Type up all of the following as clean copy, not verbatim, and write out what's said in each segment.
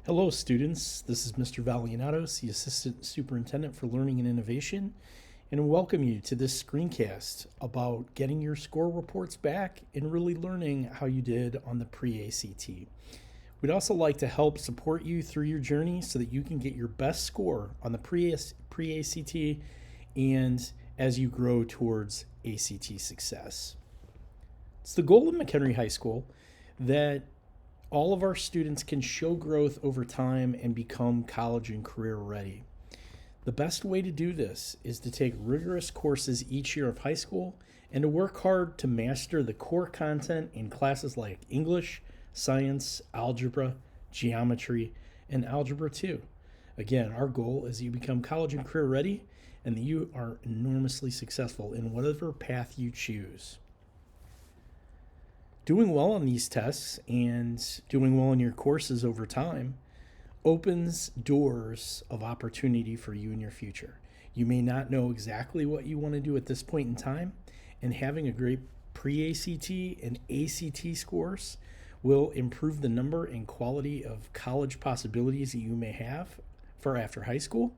Hello, students. This is Mr. Valianatos, the Assistant Superintendent for Learning and Innovation, and I welcome you to this screencast about getting your score reports back and really learning how you did on the pre-ACT. We'd also like to help support you through your journey so that you can get your best score on the pre-ACT and as you grow towards ACT success. It's the goal of McHenry High School that all of our students can show growth over time and become college and career ready. The best way to do this is to take rigorous courses each year of high school and to work hard to master the core content in classes like English, science, algebra, geometry, and algebra 2. Again, our goal is that you become college and career ready and that you are enormously successful in whatever path you choose. Doing well on these tests and doing well in your courses over time opens doors of opportunity for you in your future. You may not know exactly what you want to do at this point in time, and having a great pre-ACT and ACT scores will improve the number and quality of college possibilities that you may have for after high school,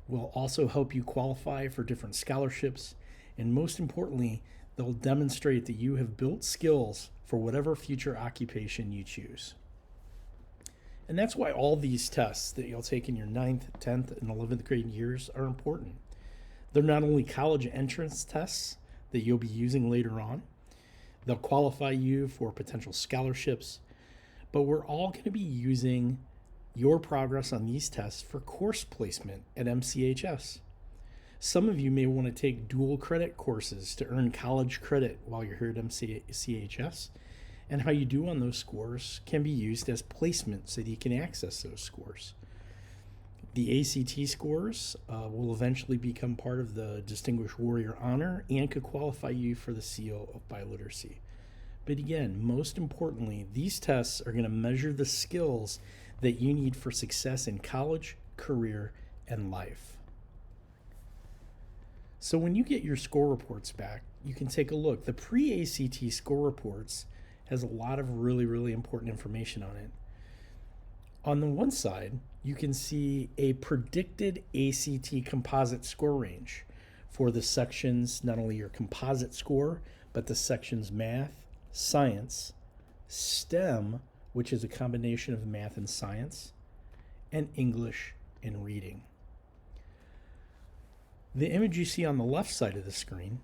will also help you qualify for different scholarships, and most importantly, they'll demonstrate that you have built skills for whatever future occupation you choose. And that's why all these tests that you'll take in your 9th, 10th, and 11th grade years are important. They're not only college entrance tests that you'll be using later on, they'll qualify you for potential scholarships, but we're all going to be using your progress on these tests for course placement at MCHS. Some of you may want to take dual credit courses to earn college credit while you're here at MCHS, and how you do on those scores can be used as placement so that you can access those scores. The ACT scores will eventually become part of the Distinguished Warrior Honor and could qualify you for the Seal of Biliteracy. But again, most importantly, these tests are going to measure the skills that you need for success in college, career, and life. So when you get your score reports back, you can take a look. The pre-ACT score reports has a lot of really important information on it. On the one side, you can see a predicted ACT composite score range for the sections, not only your composite score, but the sections math, science, STEM, which is a combination of math and science, and English and reading. The image you see on the left side of the screen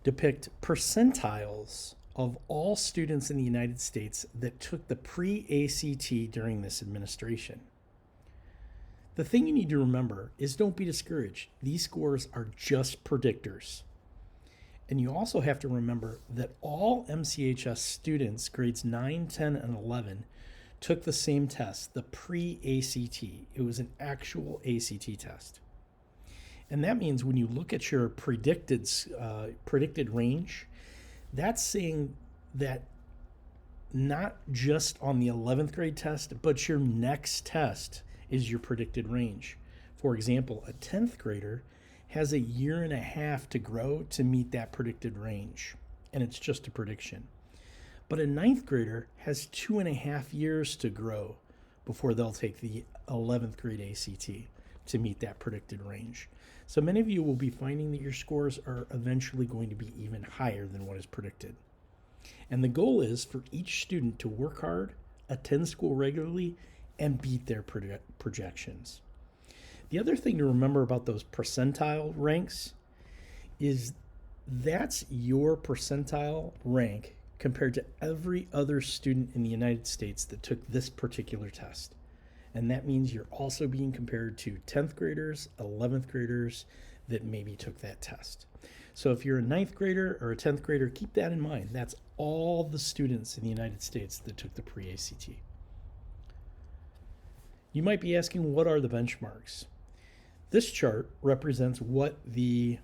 depict percentiles of all students in the United States that took the pre-ACT during this administration. The thing you need to remember is don't be discouraged. These scores are just predictors. And you also have to remember that all MCHS students, grades 9, 10, and 11, took the same test, the pre-ACT. It was an actual ACT test. And that means when you look at your predicted range, that's saying that not just on the 11th grade test, but your next test is your predicted range. For example, a 10th grader has a year and a half to grow to meet that predicted range, and it's just a prediction. But a 9th grader has 2.5 years to grow before they'll take the 11th grade ACT to meet that predicted range. So many of you will be finding that your scores are eventually going to be even higher than what is predicted. And the goal is for each student to work hard, attend school regularly, and beat their projections. The other thing to remember about those percentile ranks is that's your percentile rank compared to every other student in the United States that took this particular test. And that means you're also being compared to 10th graders, 11th graders that maybe took that test. So if you're a 9th grader or a 10th grader, keep that in mind. That's all the students in the United States that took the pre-ACT. You might be asking, what are the benchmarks? This chart represents what the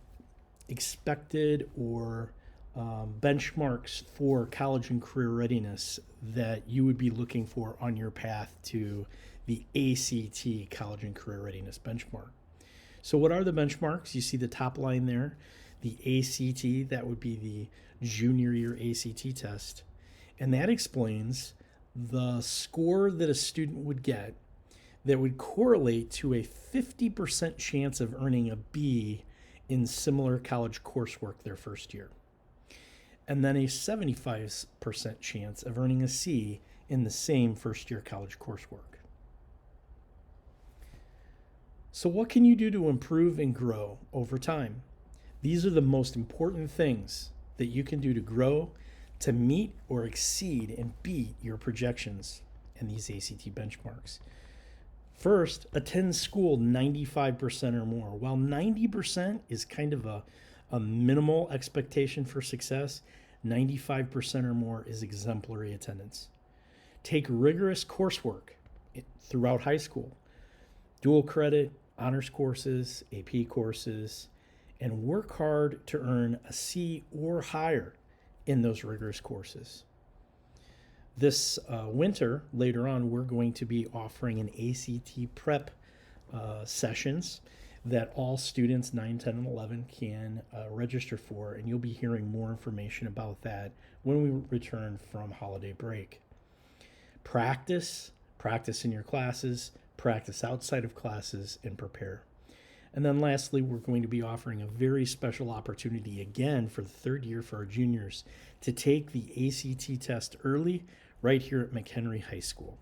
expected or benchmarks for college and career readiness that you would be looking for on your path to the ACT College and Career Readiness Benchmark. So what are the benchmarks? You see the top line there, the ACT, that would be the junior year ACT test, and that explains the score that a student would get that would correlate to a 50% chance of earning a B in similar college coursework their first year, and then a 75% chance of earning a C in the same first year college coursework. So, what can you do to improve and grow over time? These are the most important things that you can do to grow, to meet or exceed and beat your projections and these ACT benchmarks. First, attend school 95% or more. While 90% is kind of a minimal expectation for success, 95% or more is exemplary attendance. Take rigorous coursework throughout high school, dual credit, honors courses, AP courses, and work hard to earn a C or higher in those rigorous courses. This winter, later on, we're going to be offering an ACT prep sessions that all students 9, 10, and 11 can register for, and you'll be hearing more information about that when we return from holiday break. Practice in your classes, practice outside of classes, and prepare. And then lastly, we're going to be offering a very special opportunity again for the third year for our juniors to take the ACT test early right here at McHenry High School.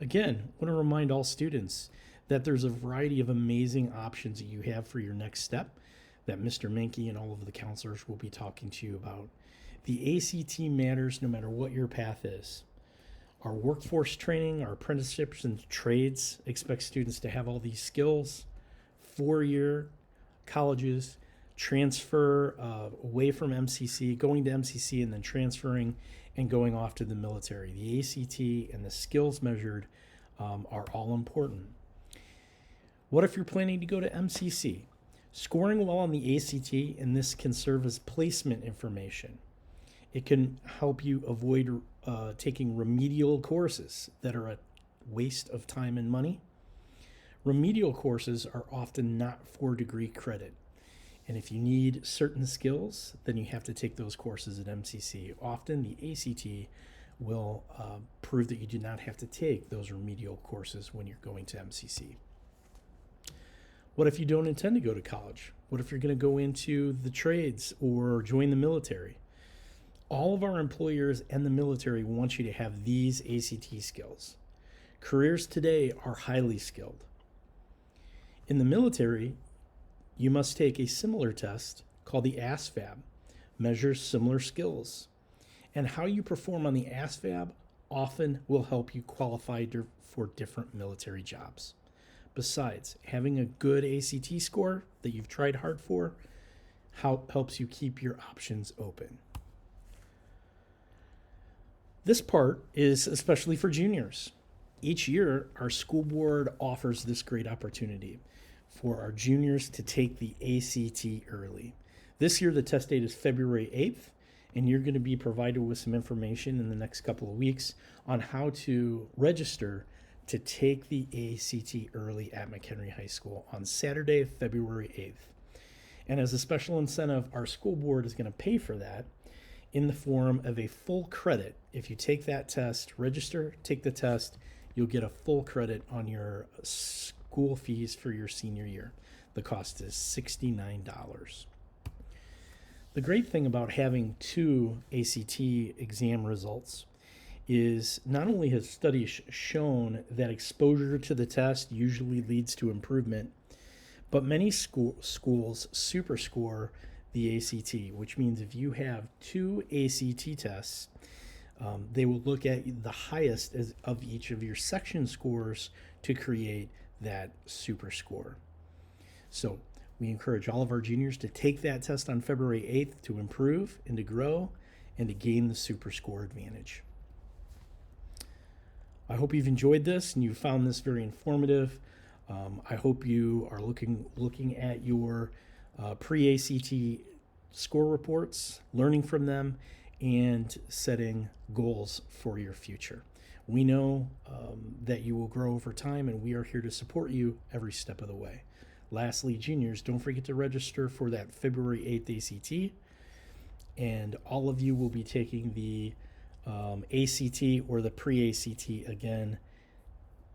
Again, I want to remind all students that there's a variety of amazing options that you have for your next step that Mr. Menke and all of the counselors will be talking to you about. The ACT matters no matter what your path is. Our workforce training, our apprenticeships and trades expect students to have all these skills. 4-year colleges, transfer away from MCC, going to MCC and then transferring and going off to the military. The ACT and the skills measured are all important. What if you're planning to go to MCC? Scoring well on the ACT, and this can serve as placement information. It can help you avoid taking remedial courses that are a waste of time and money. Remedial courses are often not for degree credit. And if you need certain skills, then you have to take those courses at MCC. Often the ACT will prove that you do not have to take those remedial courses when you're going to MCC. What if you don't intend to go to college? What if you're going to go into the trades or join the military? All of our employers and the military want you to have these ACT skills. Careers today are highly skilled. In the military, you must take a similar test called the ASVAB, measures similar skills. And how you perform on the ASVAB often will help you qualify for different military jobs. Besides, having a good ACT score that you've tried hard for helps you keep your options open. This part is especially for juniors. Each year, our school board offers this great opportunity for our juniors to take the ACT early. This year, the test date is February 8th, and you're going to be provided with some information in the next couple of weeks on how to register to take the ACT early at McHenry High School on Saturday, February 8th. And as a special incentive, our school board is going to pay for that in the form of a full credit. If you take that test, register, take the test, you'll get a full credit on your school fees for your senior year. The cost is $69. The great thing about having 2 ACT exam results is not only has studies shown that exposure to the test usually leads to improvement, but many schools superscore the ACT, which means if you have 2 ACT tests, they will look at the highest of each of your section scores to create that super score. So we encourage all of our juniors to take that test on February 8th to improve and to grow and to gain the super score advantage. I hope you've enjoyed this and you found this very informative. I hope you are looking at your pre-ACT score reports, learning from them, and setting goals for your future. We know that you will grow over time, and we are here to support you every step of the way. Lastly, juniors, don't forget to register for that February 8th ACT, and all of you will be taking the ACT or the pre-ACT again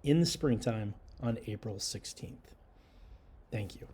in the springtime on April 16th. Thank you.